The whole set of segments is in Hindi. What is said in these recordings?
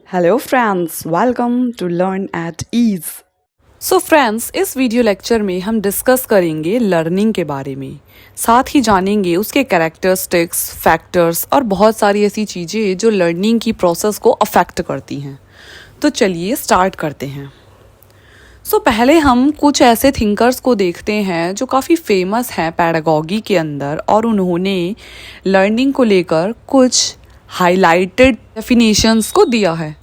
Hello friends, welcome to learn at ease. So friends, इस वीडियो लेक्चर में हम डिस्कस करेंगे लर्निंग के बारे में। साथ ही जानेंगे उसके कैरेक्टरिस्टिक्स, फैक्टर्स और बहुत सारी ऐसी चीज़ें जो लर्निंग की प्रोसेस को अफेक्ट करती हैं। तो चलिए स्टार्ट करते हैं। पहले हम कुछ ऐसे थिंकर्स को देखते हैं जो काफ़ी फेमस हैं पैडागॉजी के अंदर, और उन्होंने लर्निंग को लेकर कुछ हाइलाइटेड डेफिनेशंस को दिया है।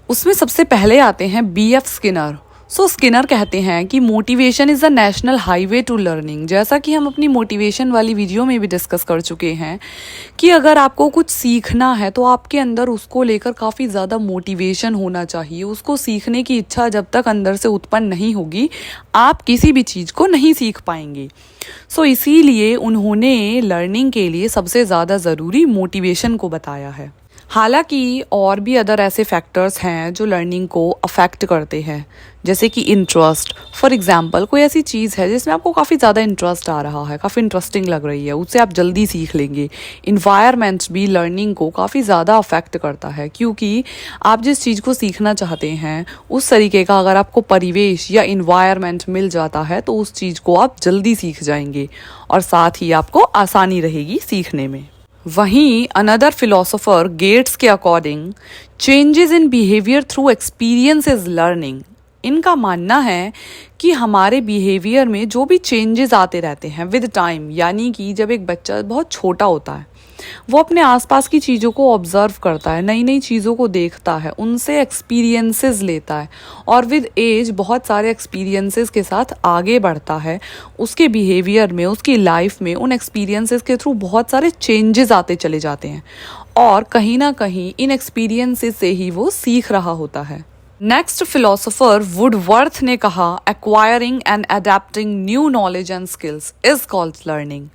उसमें सबसे पहले आते हैं B.F. स्किनर। स्किनर कहते हैं कि motivation is the national highway to learning. जैसा कि हम अपनी मोटिवेशन वाली वीडियो में भी डिस्कस कर चुके हैं कि अगर आपको कुछ सीखना है तो आपके अंदर उसको लेकर काफ़ी ज़्यादा मोटिवेशन होना चाहिए। उसको सीखने की इच्छा जब तक अंदर से उत्पन्न नहीं होगी, आप किसी भी चीज़ को नहीं सीख पाएंगे। इसीलिए उन्होंने लर्निंग के लिए सबसे ज़्यादा ज़रूरी मोटिवेशन को बताया है। हालांकि और भी अदर ऐसे फैक्टर्स हैं जो लर्निंग को अफेक्ट करते हैं, जैसे कि इंटरेस्ट। फॉर एग्जांपल, कोई ऐसी चीज़ है जिसमें आपको काफ़ी ज़्यादा इंटरेस्ट आ रहा है, काफ़ी इंटरेस्टिंग लग रही है, उससे आप जल्दी सीख लेंगे। इन्वायरमेंट भी लर्निंग को काफ़ी ज़्यादा अफेक्ट करता है, क्योंकि आप जिस चीज़ को सीखना चाहते हैं उस तरीके का अगर आपको परिवेश या इन्वायरमेंट मिल जाता है तो उस चीज़ को आप जल्दी सीख जाएंगे और साथ ही आपको आसानी रहेगी सीखने में। वहीं अनदर फिलोसोफर गेट्स के according, changes in behaviour through experience is learning. इनका मानना है कि हमारे बिहेवियर में जो भी चेंजेस आते रहते हैं विद टाइम, यानी कि जब एक बच्चा बहुत छोटा होता है वो अपने आसपास की चीज़ों को ऑब्जर्व करता है, नई नई चीज़ों को देखता है, उनसे एक्सपीरियंसेस लेता है और विद एज बहुत सारे एक्सपीरियंसेस के साथ आगे बढ़ता है। उसके बिहेवियर में, उसकी लाइफ में उन एक्सपीरियंसेस के थ्रू बहुत सारे चेंजेस आते चले जाते हैं और कहीं ना कहीं इन एक्सपीरियंसेस से ही वो सीख रहा होता है। नेक्स्ट फिलोसोफर वुडवर्थ ने कहा, acquiring and adapting new knowledge and skills is called learning.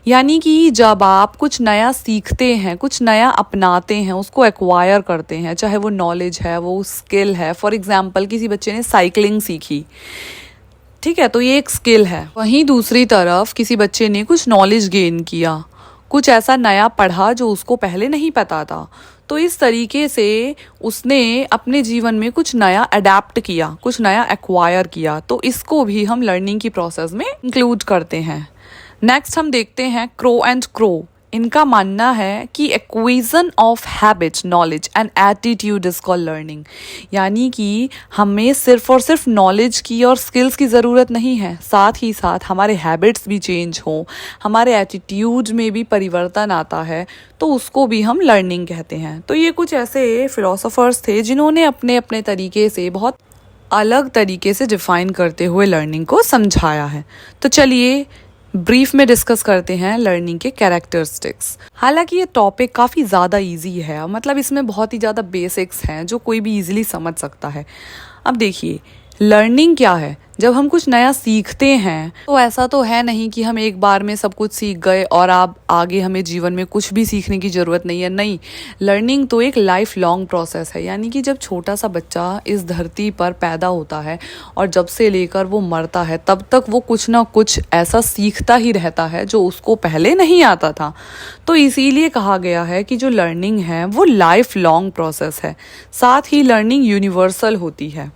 यानी कि जब आप कुछ नया सीखते हैं, कुछ नया अपनाते हैं, उसको एक्वायर करते हैं, चाहे वो नॉलेज है, वो स्किल है। फॉर एग्जाम्पल, किसी बच्चे ने साइकिलिंग सीखी, ठीक है, तो ये एक स्किल है। वहीं दूसरी तरफ किसी बच्चे ने कुछ नॉलेज गेन किया, कुछ ऐसा नया पढ़ा जो उसको पहले नहीं पता था, तो इस तरीके से उसने अपने जीवन में कुछ नया अडेप्ट किया, कुछ नया एक्वायर किया, तो इसको भी हम लर्निंग की प्रोसेस में इंक्लूड करते हैं। नेक्स्ट हम देखते हैं क्रो एंड क्रो। इनका मानना है कि एक्विजन of habit, knowledge and attitude is called learning. यानी कि हमें सिर्फ और सिर्फ नॉलेज की और स्किल्स की ज़रूरत नहीं है, साथ ही साथ हमारे हैबिट्स भी चेंज हों, हमारे एटीट्यूड में भी परिवर्तन आता है, तो उसको भी हम लर्निंग कहते हैं। तो ये कुछ ऐसे फिलोसोफर्स थे जिन्होंने अपने अपने तरीके से, बहुत अलग तरीके से डिफाइन करते हुए लर्निंग को समझाया है। तो चलिए ब्रीफ में डिस्कस करते हैं लर्निंग के कैरेक्टरिस्टिक्स। हालांकि ये टॉपिक काफ़ी ज़्यादा इजी है, मतलब इसमें बहुत ही ज़्यादा बेसिक्स हैं जो कोई भी इजीली समझ सकता है। अब देखिए, लर्निंग क्या है। जब हम कुछ नया सीखते हैं तो ऐसा तो है नहीं कि हम एक बार में सब कुछ सीख गए और अब आगे हमें जीवन में कुछ भी सीखने की ज़रूरत नहीं है। नहीं, लर्निंग तो एक लाइफ लॉन्ग प्रोसेस है। यानी कि जब छोटा सा बच्चा इस धरती पर पैदा होता है और जब से लेकर वो मरता है तब तक वो कुछ ना कुछ ऐसा सीखता ही रहता है जो उसको पहले नहीं आता था। तो इसीलिए कहा गया है कि जो लर्निंग है वो लाइफ लॉन्ग प्रोसेस है। साथ ही लर्निंग यूनिवर्सल होती है।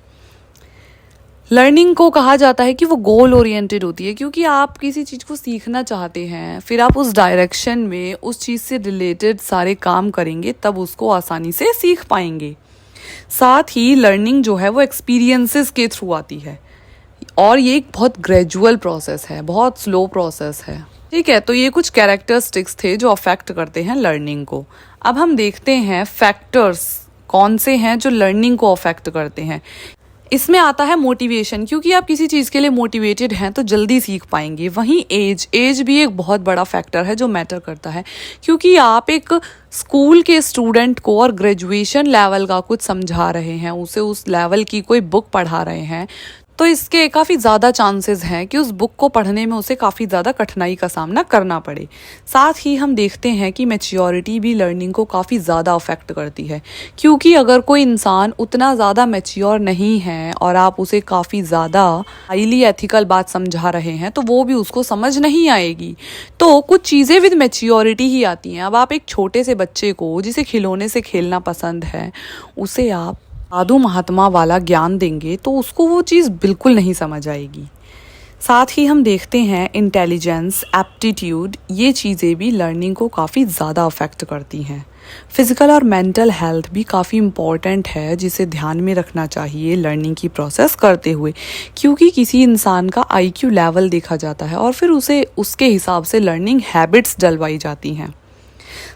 लर्निंग को कहा जाता है कि वो गोल ओरिएंटेड होती है, क्योंकि आप किसी चीज़ को सीखना चाहते हैं, फिर आप उस डायरेक्शन में उस चीज़ से रिलेटेड सारे काम करेंगे, तब उसको आसानी से सीख पाएंगे। साथ ही लर्निंग जो है वो एक्सपीरियंसेस के थ्रू आती है और ये एक बहुत ग्रेजुअल प्रोसेस है, बहुत स्लो प्रोसेस है, ठीक है। तो ये कुछ कैरेक्टरिस्टिक्स थे जो अफेक्ट करते हैं लर्निंग को। अब हम देखते हैं फैक्टर्स कौन से हैं जो लर्निंग को अफेक्ट करते हैं। इसमें आता है मोटिवेशन, क्योंकि आप किसी चीज़ के लिए मोटिवेटेड हैं तो जल्दी सीख पाएंगे। वहीं एज भी एक बहुत बड़ा फैक्टर है जो मैटर करता है, क्योंकि आप एक स्कूल के स्टूडेंट को और ग्रेजुएशन लेवल का कुछ समझा रहे हैं, उसे उस लेवल की कोई बुक पढ़ा रहे हैं, तो इसके काफ़ी ज़्यादा चांसेस हैं कि उस बुक को पढ़ने में उसे काफ़ी ज़्यादा कठिनाई का सामना करना पड़े। साथ ही हम देखते हैं कि मैच्योरिटी भी लर्निंग को काफ़ी ज़्यादा अफेक्ट करती है, क्योंकि अगर कोई इंसान उतना ज़्यादा मैच्योर नहीं है और आप उसे काफ़ी ज़्यादा हाईली एथिकल बात समझा रहे हैं तो वो भी उसको समझ नहीं आएगी। तो कुछ चीज़ें विद मैच्योरिटी ही आती हैं। अब आप एक छोटे से बच्चे को जिसे खिलौने से खेलना पसंद है, उसे आप साधु महात्मा वाला ज्ञान देंगे तो उसको वो चीज़ बिल्कुल नहीं समझ आएगी। साथ ही हम देखते हैं इंटेलिजेंस, एप्टीट्यूड, ये चीज़ें भी लर्निंग को काफ़ी ज़्यादा अफेक्ट करती हैं। फिज़िकल और मेंटल हेल्थ भी काफ़ी इम्पॉर्टेंट है, जिसे ध्यान में रखना चाहिए लर्निंग की प्रोसेस करते हुए, क्योंकि किसी इंसान का आईक्यू लेवल देखा जाता है और फिर उसे उसके हिसाब से लर्निंग हैबिट्स डलवाई जाती हैं।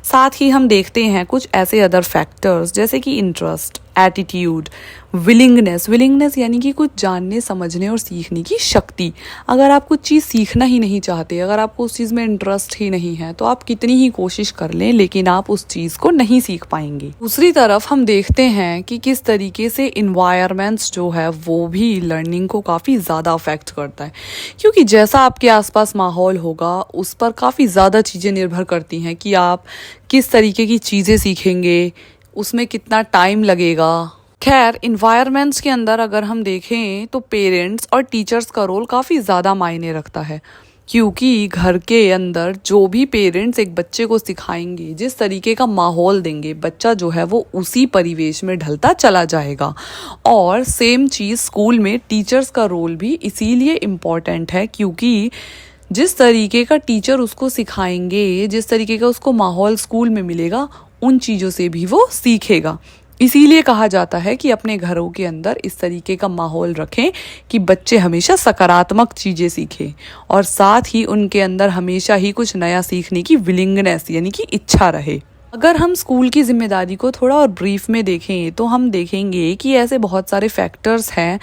साथ ही हम देखते हैं कुछ ऐसे अदर फैक्टर्स जैसे कि इंटरेस्ट, एटीट्यूड, विलिंगनेस यानी कि कुछ जानने, समझने और सीखने की शक्ति। अगर आप कुछ चीज़ सीखना ही नहीं चाहते, अगर आपको उस चीज़ में इंटरेस्ट ही नहीं है, तो आप कितनी ही कोशिश कर लें लेकिन आप उस चीज़ को नहीं सीख पाएंगे। दूसरी तरफ हम देखते हैं कि किस तरीके से इन्वायरमेंट्स जो है वो भी लर्निंग को काफ़ी ज़्यादा अफेक्ट करता है, क्योंकि जैसा आपके आसपास माहौल होगा उस पर काफ़ी ज़्यादा चीज़ें निर्भर करती हैं कि आप किस तरीके की चीज़ें सीखेंगे, उसमें कितना टाइम लगेगा। खैर, इन्वायरमेंट्स के अंदर अगर हम देखें तो पेरेंट्स और टीचर्स का रोल काफ़ी ज़्यादा मायने रखता है, क्योंकि घर के अंदर जो भी पेरेंट्स एक बच्चे को सिखाएंगे, जिस तरीके का माहौल देंगे, बच्चा जो है वो उसी परिवेश में ढलता चला जाएगा। और सेम चीज़ स्कूल में टीचर्स का रोल भी इसीलिए इम्पॉर्टेंट है, क्योंकि जिस तरीके का टीचर उसको सिखाएंगे, जिस तरीके का उसको माहौल स्कूल में मिलेगा, उन चीज़ों से भी वो सीखेगा। इसीलिए कहा जाता है कि अपने घरों के अंदर इस तरीके का माहौल रखें कि बच्चे हमेशा सकारात्मक चीज़ें सीखें और साथ ही उनके अंदर हमेशा ही कुछ नया सीखने की विलिंगनेस यानी कि इच्छा रहे। अगर हम स्कूल की जिम्मेदारी को थोड़ा और ब्रीफ में देखें तो हम देखेंगे कि ऐसे बहुत सारे फैक्टर्स हैं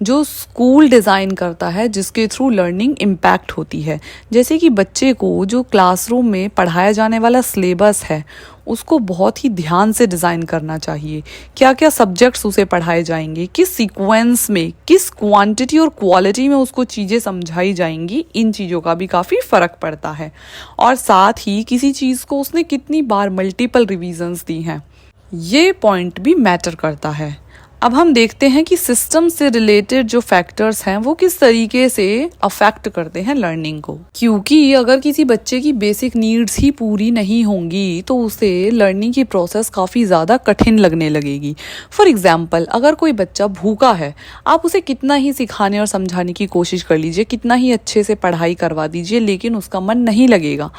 जो स्कूल डिज़ाइन करता है, जिसके थ्रू लर्निंग इम्पैक्ट होती है। जैसे कि बच्चे को जो क्लासरूम में पढ़ाया जाने वाला सिलेबस है उसको बहुत ही ध्यान से डिज़ाइन करना चाहिए। क्या क्या सब्जेक्ट्स उसे पढ़ाए जाएंगे, किस सीक्वेंस में, किस क्वांटिटी और क्वालिटी में उसको चीज़ें समझाई जाएंगी, इन चीज़ों का भी काफ़ी फ़र्क पड़ता है। और साथ ही किसी चीज़ को उसने कितनी बार मल्टीपल रिवीजन्स दी हैं, ये पॉइंट भी मैटर करता है। अब हम देखते हैं कि सिस्टम से रिलेटेड जो फैक्टर्स हैं वो किस तरीके से अफेक्ट करते हैं लर्निंग को, क्योंकि अगर किसी बच्चे की बेसिक नीड्स ही पूरी नहीं होंगी तो उसे लर्निंग की प्रोसेस काफ़ी ज़्यादा कठिन लगने लगेगी। फॉर एग्जाम्पल, अगर कोई बच्चा भूखा है, आप उसे कितना ही सिखाने और समझाने की कोशिश कर लीजिए, कितना ही अच्छे से पढ़ाई करवा दीजिए, लेकिन उसका मन नहीं लगेगा।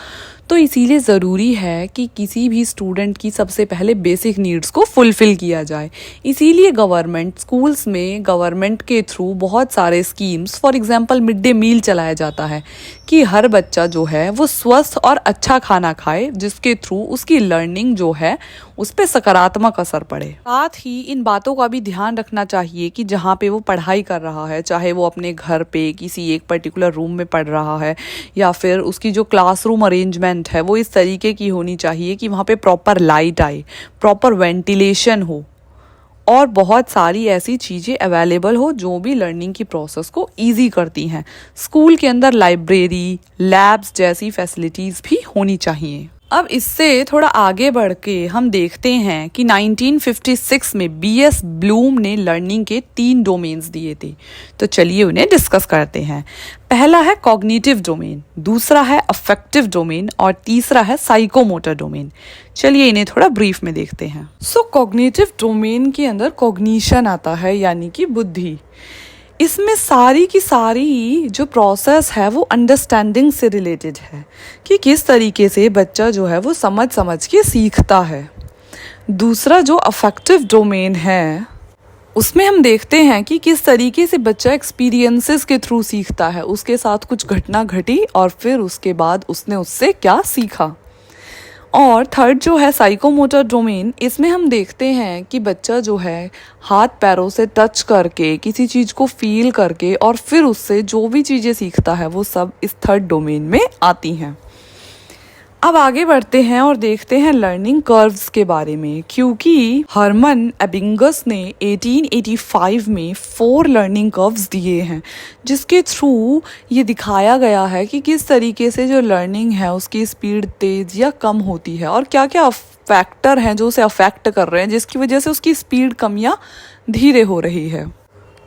तो इसीलिए ज़रूरी है कि किसी भी स्टूडेंट की सबसे पहले बेसिक नीड्स को फुलफ़िल किया जाए। इसीलिए गवर्नमेंट स्कूल्स में गवर्नमेंट के थ्रू बहुत सारे schemes, for example mid day meal चलाया जाता है कि हर बच्चा जो है वो स्वस्थ और अच्छा खाना खाए, जिसके थ्रू उसकी लर्निंग जो है उस पर सकारात्मक असर पड़े। साथ ही इन बातों का भी ध्यान रखना चाहिए कि जहाँ पे वो पढ़ाई कर रहा है, चाहे वो अपने घर पे किसी एक पर्टिकुलर रूम में पढ़ रहा है या फिर उसकी जो क्लासरूम अरेंजमेंट है वो इस तरीके की होनी चाहिए कि वहाँ पे प्रॉपर लाइट आए, प्रॉपर वेंटिलेशन हो और बहुत सारी ऐसी चीज़ें अवेलेबल हो जो भी लर्निंग की प्रोसेस को इजी करती हैं। स्कूल के अंदर लाइब्रेरी, लैब्स जैसी फैसिलिटीज़ भी होनी चाहिए। अब इससे थोड़ा आगे बढ़ के हम देखते हैं कि 1956 में बीएस ब्लूम ने लर्निंग के 3 डोमेन्स दिए थे, तो चलिए उन्हें डिस्कस करते हैं। पहला है कॉग्निटिव डोमेन, दूसरा है अफेक्टिव डोमेन और तीसरा है साइकोमोटर डोमेन। चलिए इन्हें थोड़ा ब्रीफ में देखते हैं। कॉग्निटिव डोमेन के अंदर कॉग्निशन आता है यानी कि बुद्धि। इसमें सारी की सारी जो प्रोसेस है वो अंडरस्टैंडिंग से रिलेटेड है कि किस तरीके से बच्चा जो है वो समझ के सीखता है। दूसरा जो अफेक्टिव डोमेन है उसमें हम देखते हैं कि किस तरीके से बच्चा एक्सपीरियंसेस के थ्रू सीखता है, उसके साथ कुछ घटना घटी और फिर उसके बाद उसने उससे क्या सीखा। और थर्ड जो है साइकोमोटर डोमेन, इसमें हम देखते हैं कि बच्चा जो है हाथ पैरों से टच करके किसी चीज़ को फील करके और फिर उससे जो भी चीज़ें सीखता है वो सब इस थर्ड डोमेन में आती हैं। अब आगे बढ़ते हैं और देखते हैं लर्निंग कर्व्स के बारे में, क्योंकि हरमन एबिंगस ने 1885 में 4 लर्निंग कर्व्स दिए हैं, जिसके थ्रू ये दिखाया गया है कि किस तरीके से जो लर्निंग है उसकी स्पीड तेज या कम होती है और क्या क्या फैक्टर हैं जो उसे अफेक्ट कर रहे हैं जिसकी वजह से उसकी स्पीड कम या धीरे हो रही है।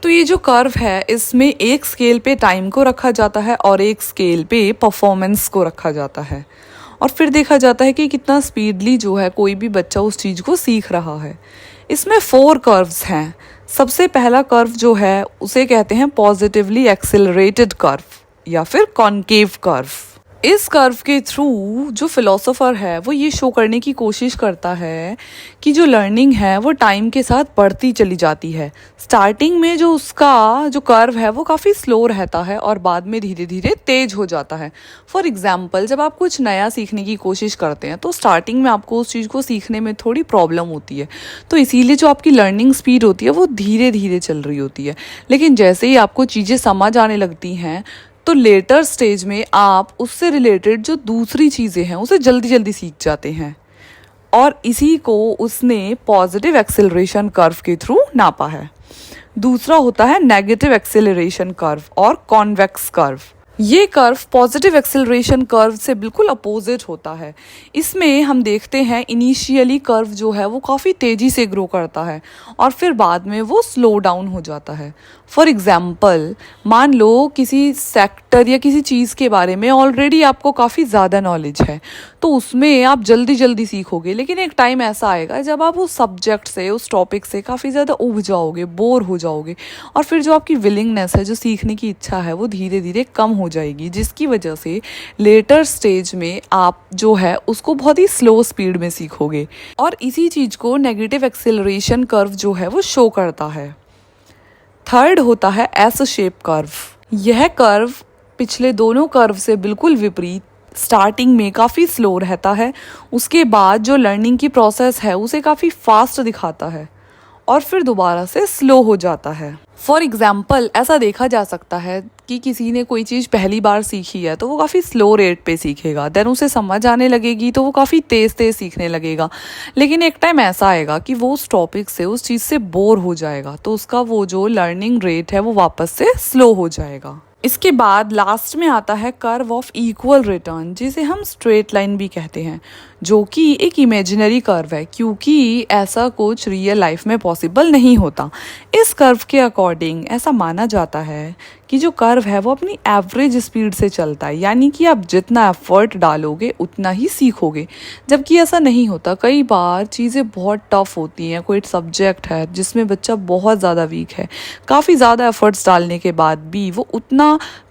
तो ये जो कर्व है इसमें एक स्केल पे टाइम को रखा जाता है और एक स्केल पे परफॉर्मेंस को रखा जाता है और फिर देखा जाता है कि कितना स्पीडली जो है कोई भी बच्चा उस चीज़ को सीख रहा है। इसमें 4 कर्व्स हैं। सबसे पहला कर्व जो है उसे कहते हैं पॉजिटिवली एक्सेलरेटेड कर्व या फिर कॉन्केव कर्व। इस कर्व के थ्रू जो फिलोसोफर है वो ये शो करने की कोशिश करता है कि जो लर्निंग है वो टाइम के साथ बढ़ती चली जाती है। स्टार्टिंग में जो उसका जो कर्व है वो काफ़ी स्लो रहता है और बाद में धीरे धीरे तेज हो जाता है। फॉर एग्जाम्पल, जब आप कुछ नया सीखने की कोशिश करते हैं तो स्टार्टिंग में आपको उस चीज़ को सीखने में थोड़ी प्रॉब्लम होती है, तो इसीलिए जो आपकी लर्निंग स्पीड होती है वो धीरे धीरे चल रही होती है। लेकिन जैसे ही आपको चीज़ें समझ आने लगती हैं तो लेटर स्टेज में आप उससे रिलेटेड जो दूसरी चीज़ें हैं उसे जल्दी जल्दी सीख जाते हैं और इसी को उसने पॉजिटिव एक्सेलरेशन कर्व के थ्रू नापा है। दूसरा होता है नेगेटिव एक्सेलरेशन कर्व और कॉन्वेक्स कर्व। ये कर्व पॉजिटिव एक्सेलरेशन कर्व से बिल्कुल अपोजिट होता है। इसमें हम देखते हैं इनिशियली कर्व जो है वो काफ़ी तेज़ी से ग्रो करता है और फिर बाद में वो स्लो डाउन हो जाता है। फॉर एग्ज़ाम्पल, मान लो किसी सेक्टर या किसी चीज़ के बारे में ऑलरेडी आपको काफ़ी ज़्यादा नॉलेज है तो उसमें आप जल्दी जल्दी सीखोगे, लेकिन एक टाइम ऐसा आएगा जब आप उस सब्जेक्ट से, उस टॉपिक से काफ़ी ज़्यादा उब जाओगे, बोर हो जाओगे और फिर जो आपकी विलिंगनेस है, जो सीखने की इच्छा है वो धीरे धीरे कम हो जाएगी, जिसकी वजह से लेटर स्टेज में आप जो है उसको बहुत ही स्लो स्पीड में सीखोगे और इसी चीज़ को नेगेटिव एक्सेलरेशन कर्व जो है वो शो करता है। थर्ड होता है एस शेप कर्व। यह कर्व पिछले दोनों कर्व से बिल्कुल विपरीत स्टार्टिंग में काफ़ी स्लो रहता है, उसके बाद जो लर्निंग की प्रोसेस है उसे काफ़ी फास्ट दिखाता है और फिर दोबारा से स्लो हो जाता है। फॉर एग्ज़ाम्पल, ऐसा देखा जा सकता है कि किसी ने कोई चीज़ पहली बार सीखी है तो वो काफ़ी स्लो रेट पे सीखेगा, देन उसे समझ आने लगेगी तो वो काफ़ी तेज़ तेज़ सीखने लगेगा, लेकिन एक टाइम ऐसा आएगा कि वो उस टॉपिक से, उस चीज़ से बोर हो जाएगा तो उसका वो जो लर्निंग रेट है वो वापस से स्लो हो जाएगा। इसके बाद लास्ट में आता है कर्व ऑफ इक्वल रिटर्न, जिसे हम स्ट्रेट लाइन भी कहते हैं, जो कि एक इमेजिनरी कर्व है क्योंकि ऐसा कुछ रियल लाइफ में पॉसिबल नहीं होता। इस कर्व के अकॉर्डिंग ऐसा माना जाता है कि जो कर्व है वो अपनी एवरेज स्पीड से चलता है, यानी कि आप जितना एफर्ट डालोगे उतना ही सीखोगे, जबकि ऐसा नहीं होता। कई बार चीज़ें बहुत टफ होती हैं, कोई सब्जेक्ट है जिसमें बच्चा बहुत ज़्यादा वीक है, काफ़ी ज़्यादा एफर्ट्स डालने के बाद भी वो उतना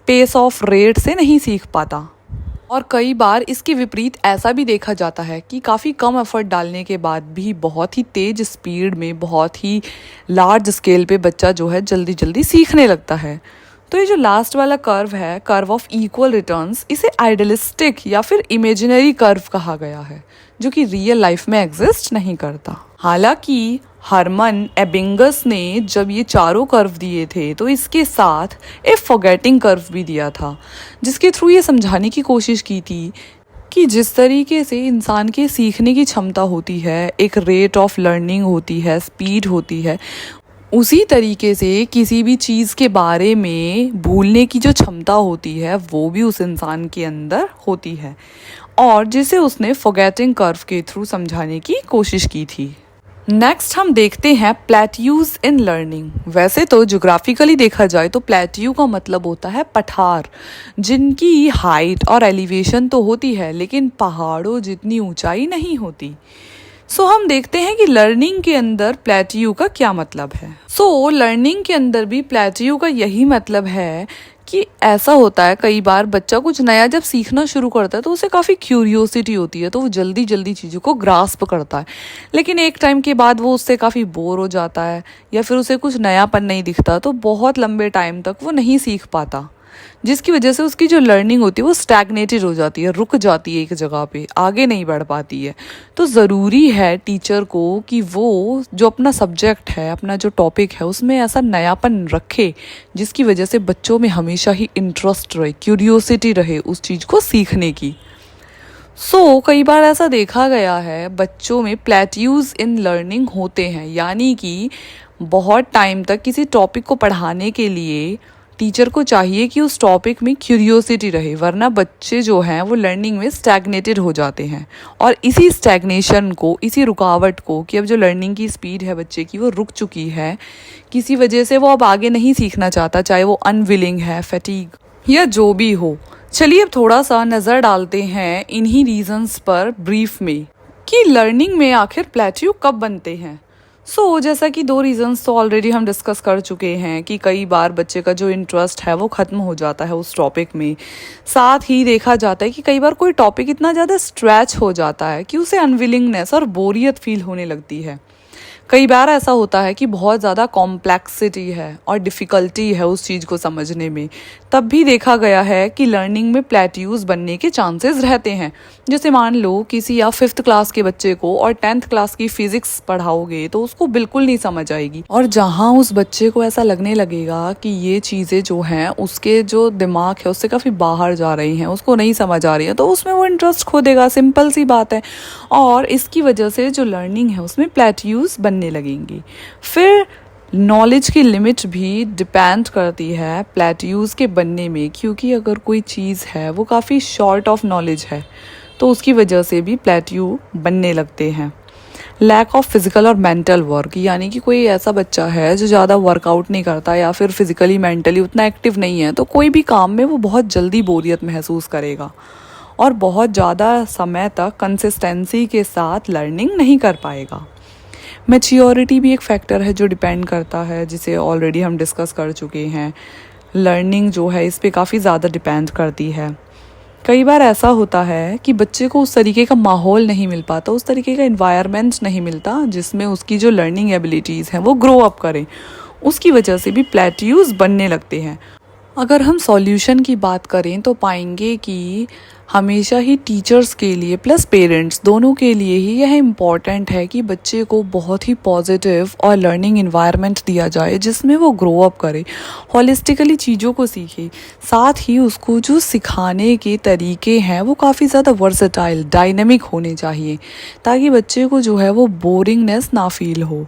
पेस ऑफ रेट से नहीं सीख पाता। और कई बार इसके विपरीत ऐसा भी देखा जाता है कि काफ़ी कम एफर्ट डालने के बाद भी बहुत ही तेज़ स्पीड में, बहुत ही लार्ज स्केल पे बच्चा जो है जल्दी जल्दी सीखने लगता है। तो ये जो लास्ट वाला कर्व है, कर्व ऑफ इक्वल रिटर्न्स, इसे आइडियलिस्टिक या फिर इमेजिनरी कर्व कहा गया है, जो कि रियल लाइफ में एग्जिस्ट नहीं करता। हालांकि हरमन एबिंगस ने जब ये चारों कर्व दिए थे तो इसके साथ एक फॉरगेटिंग कर्व भी दिया था, जिसके थ्रू ये समझाने की कोशिश की थी कि जिस तरीके से इंसान के सीखने की क्षमता होती है, एक रेट ऑफ लर्निंग होती है, स्पीड होती है, उसी तरीके से किसी भी चीज़ के बारे में भूलने की जो क्षमता होती है वो भी उस इंसान के अंदर होती है, और जिसे उसने फॉरगेटिंग कर्व के थ्रू समझाने की कोशिश की थी। नेक्स्ट हम देखते हैं प्लेट्यूज इन लर्निंग। वैसे तो ज्योग्राफिकली देखा जाए तो प्लेट्यू का मतलब होता है पठार, जिनकी हाइट और एलिवेशन तो होती है लेकिन पहाड़ों जितनी ऊंचाई नहीं होती। सो हम देखते हैं कि लर्निंग के अंदर प्लेट्यू का क्या मतलब है। लर्निंग के अंदर भी प्लेट्यू का यही मतलब है कि ऐसा होता है कई बार बच्चा कुछ नया जब सीखना शुरू करता है तो उसे काफ़ी क्यूरियोसिटी होती है, तो वो जल्दी जल्दी चीज़ों को ग्रास्प करता है, लेकिन एक टाइम के बाद वो उससे काफ़ी बोर हो जाता है या फिर उसे कुछ नयापन नहीं दिखता, तो बहुत लंबे टाइम तक वो नहीं सीख पाता, जिसकी वजह से उसकी जो लर्निंग होती है वो स्टैग्नेटेड हो जाती है, रुक जाती है एक जगह पे, आगे नहीं बढ़ पाती है। तो ज़रूरी है टीचर को कि वो जो अपना सब्जेक्ट है, अपना जो टॉपिक है, उसमें ऐसा नयापन रखे जिसकी वजह से बच्चों में हमेशा ही इंटरेस्ट रहे, क्यूरियोसिटी रहे उस चीज़ को सीखने की। कई बार ऐसा देखा गया है बच्चों में प्लेट्यूज इन लर्निंग होते हैं, यानी कि बहुत टाइम तक किसी टॉपिक को पढ़ाने के लिए टीचर को चाहिए कि उस टॉपिक में क्यूरियोसिटी रहे, वरना बच्चे जो हैं वो लर्निंग में स्टैग्नेटेड हो जाते हैं। और इसी स्टैग्नेशन को, इसी रुकावट को, कि अब जो लर्निंग की स्पीड है बच्चे की वो रुक चुकी है, किसी वजह से वो अब आगे नहीं सीखना चाहता, चाहे वो अनविलिंग है, फैटीग या जो भी हो। चलिए अब थोड़ा सा नज़र डालते हैं इन्हीं रीजंस पर ब्रीफ में कि लर्निंग में आखिर प्लेट्यू कब बनते हैं। जैसा कि 2 रीजंस तो ऑलरेडी हम डिस्कस कर चुके हैं कि कई बार बच्चे का जो इंटरेस्ट है वो ख़त्म हो जाता है उस टॉपिक में। साथ ही देखा जाता है कि कई बार कोई टॉपिक इतना ज़्यादा स्ट्रेच हो जाता है कि उसे अनविलिंगनेस और बोरियत फील होने लगती है। कई बार ऐसा होता है कि बहुत ज़्यादा कॉम्प्लेक्सिटी है और डिफ़िकल्टी है उस चीज़ को समझने में, तब भी देखा गया है कि लर्निंग में प्लेट्यूज बनने के चांसेस रहते हैं। जैसे मान लो किसी या 5th क्लास के बच्चे को और 10th क्लास की फिज़िक्स पढ़ाओगे तो उसको बिल्कुल नहीं समझ आएगी, और जहाँ उस बच्चे को ऐसा लगने लगेगा कि ये चीज़ें जो हैं उसके जो दिमाग है उससे काफ़ी बाहर जा रही हैं, उसको नहीं समझ आ रही है, तो उसमें वो इंटरेस्ट खो देगा, सिंपल सी बात है। और इसकी वजह से जो लर्निंग है उसमें प्लेट्यूज बनने लगेंगी। फिर नॉलेज की लिमिट भी डिपेंड करती है प्लेट्यूज के बनने में, क्योंकि अगर कोई चीज़ है वो काफ़ी शॉर्ट ऑफ नॉलेज है तो उसकी वजह से भी प्लेट्यू बनने लगते हैं। लैक ऑफ फिजिकल और मेंटल वर्क, यानी कि कोई ऐसा बच्चा है जो ज़्यादा वर्कआउट नहीं करता या फिर फिजिकली मेंटली उतना एक्टिव नहीं है, तो कोई भी काम में वो बहुत जल्दी बोरियत महसूस करेगा और बहुत ज़्यादा समय तक कंसिस्टेंसी के साथ लर्निंग नहीं कर पाएगा। मैच्योरिटी भी एक फैक्टर है जो डिपेंड करता है, जिसे ऑलरेडी हम डिस्कस कर चुके हैं। लर्निंग जो है इस पे काफ़ी ज़्यादा डिपेंड करती है। कई बार ऐसा होता है कि बच्चे को उस तरीके का माहौल नहीं मिल पाता, उस तरीके का इन्वायरमेंट नहीं मिलता जिसमें उसकी जो लर्निंग एबिलिटीज़ हैं वो ग्रो अप करें। उसकी वजह से भी प्लेट्यूज बनने लगते हैं। अगर हम सॉल्यूशन की बात करें तो पाएंगे कि हमेशा ही टीचर्स के लिए प्लस पेरेंट्स दोनों के लिए ही यह इम्पॉर्टेंट है कि बच्चे को बहुत ही पॉजिटिव और लर्निंग इन्वायरमेंट दिया जाए जिसमें वो ग्रो अप करे, हॉलिस्टिकली चीज़ों को सीखे। साथ ही उसको जो सिखाने के तरीके हैं वो काफ़ी ज़्यादा वर्सेटाइल, डायनेमिक होने चाहिए, ताकि बच्चे को जो है वो बोरिंगनेस ना फील हो।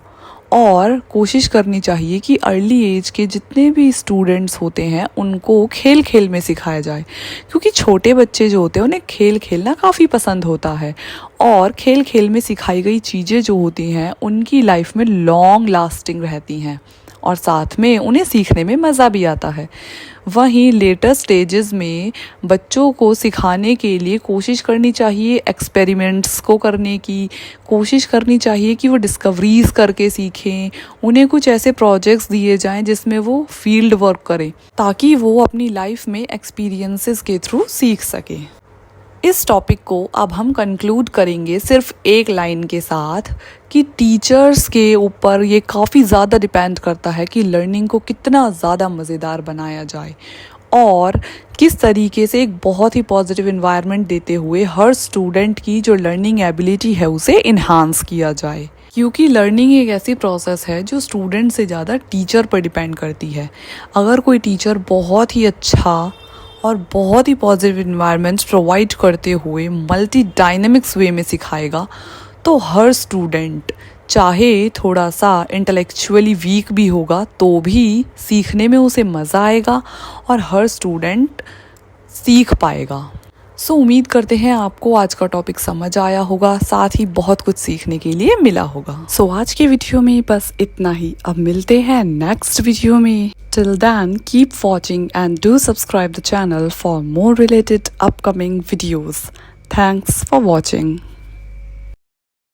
और कोशिश करनी चाहिए कि अर्ली एज के जितने भी स्टूडेंट्स होते हैं उनको खेल खेल में सिखाया जाए, क्योंकि छोटे बच्चे जो होते हैं उन्हें खेल खेलना काफ़ी पसंद होता है और खेल खेल में सिखाई गई चीज़ें जो होती हैं उनकी लाइफ में लॉन्ग लास्टिंग रहती हैं और साथ में उन्हें सीखने में मज़ा भी आता है। वहीं लेटर स्टेजेस में बच्चों को सिखाने के लिए कोशिश करनी चाहिए एक्सपेरिमेंट्स को करने की, कोशिश करनी चाहिए कि वो डिस्कवरीज़ करके सीखें। उन्हें कुछ ऐसे प्रोजेक्ट्स दिए जाएं जिसमें वो फील्ड वर्क करें, ताकि वो अपनी लाइफ में एक्सपीरियंसेस के थ्रू सीख सकें। इस टॉपिक को अब हम कंक्लूड करेंगे सिर्फ एक लाइन के साथ कि टीचर्स के ऊपर ये काफ़ी ज़्यादा डिपेंड करता है कि लर्निंग को कितना ज़्यादा मज़ेदार बनाया जाए और किस तरीके से एक बहुत ही पॉजिटिव इन्वायरमेंट देते हुए हर स्टूडेंट की जो लर्निंग एबिलिटी है उसे इन्हांस किया जाए। क्योंकि लर्निंग एक ऐसी प्रोसेस है जो स्टूडेंट से ज़्यादा टीचर पर डिपेंड करती है। अगर कोई टीचर बहुत ही अच्छा और बहुत ही पॉजिटिव इन्वायरमेंट प्रोवाइड करते हुए मल्टी डायनेमिक्स वे में सिखाएगा तो हर स्टूडेंट चाहे थोड़ा सा इंटेलेक्चुअली वीक भी होगा तो भी सीखने में उसे मज़ा आएगा और हर स्टूडेंट सीख पाएगा। उम्मीद करते हैं आपको आज का टॉपिक समझ आया होगा, साथ ही बहुत कुछ सीखने के लिए मिला होगा। आज के वीडियो में बस इतना ही। अब मिलते हैं नेक्स्ट वीडियो में। Till then, keep watching and do subscribe the channel for more related upcoming videos. Thanks for watching.